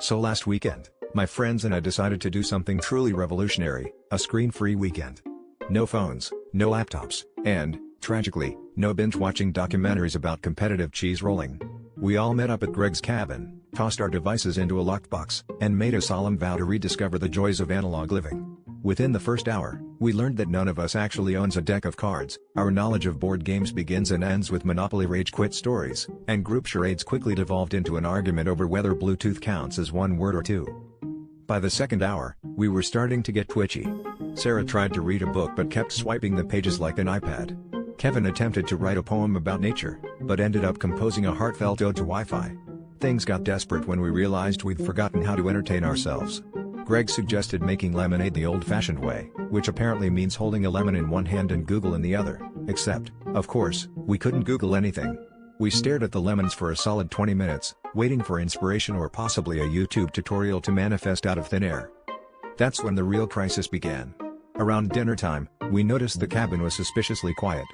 So last weekend, my friends and I decided to do something truly revolutionary, a screen-free weekend. No phones, no laptops, and, tragically, no binge-watching documentaries about competitive cheese rolling. We all met up at Greg's cabin, tossed our devices into a locked box, and made a solemn vow to rediscover the joys of analog living. Within the first hour, we learned that none of us actually owns a deck of cards, our knowledge of board games begins and ends with Monopoly rage quit stories, and group charades quickly devolved into an argument over whether Bluetooth counts as one word or two. By the second hour, we were starting to get twitchy. Sarah tried to read a book but kept swiping the pages like an iPad. Kevin attempted to write a poem about nature, but ended up composing a heartfelt ode to Wi-Fi. Things got desperate when we realized we'd forgotten how to entertain ourselves. Greg suggested making lemonade the old-fashioned way, which apparently means holding a lemon in one hand and Google in the other, except, of course, we couldn't Google anything. We stared at the lemons for a solid 20 minutes, waiting for inspiration or possibly a YouTube tutorial to manifest out of thin air. That's when the real crisis began. Around dinner time, we noticed the cabin was suspiciously quiet.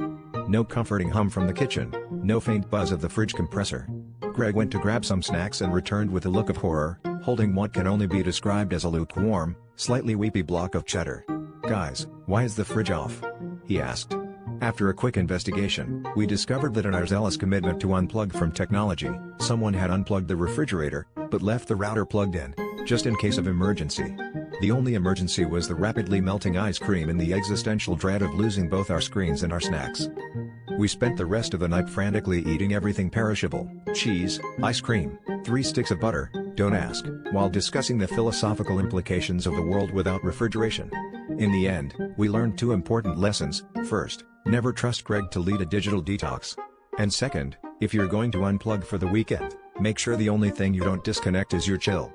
No comforting hum from the kitchen, no faint buzz of the fridge compressor. Greg went to grab some snacks and returned with a look of horror, holding what can only be described as a lukewarm, slightly weepy block of cheddar. "Guys, why is the fridge off?" he asked. After a quick investigation, we discovered that in our zealous commitment to unplug from technology, someone had unplugged the refrigerator, but left the router plugged in, just in case of emergency. The only emergency was the rapidly melting ice cream and the existential dread of losing both our screens and our snacks. We spent the rest of the night frantically eating everything perishable, cheese, ice cream, 3 sticks of butter, don't ask, while discussing the philosophical implications of the world without refrigeration. In the end, we learned 2 important lessons. First, never trust Greg to lead a digital detox. And second, if you're going to unplug for the weekend, make sure the only thing you don't disconnect is your chill.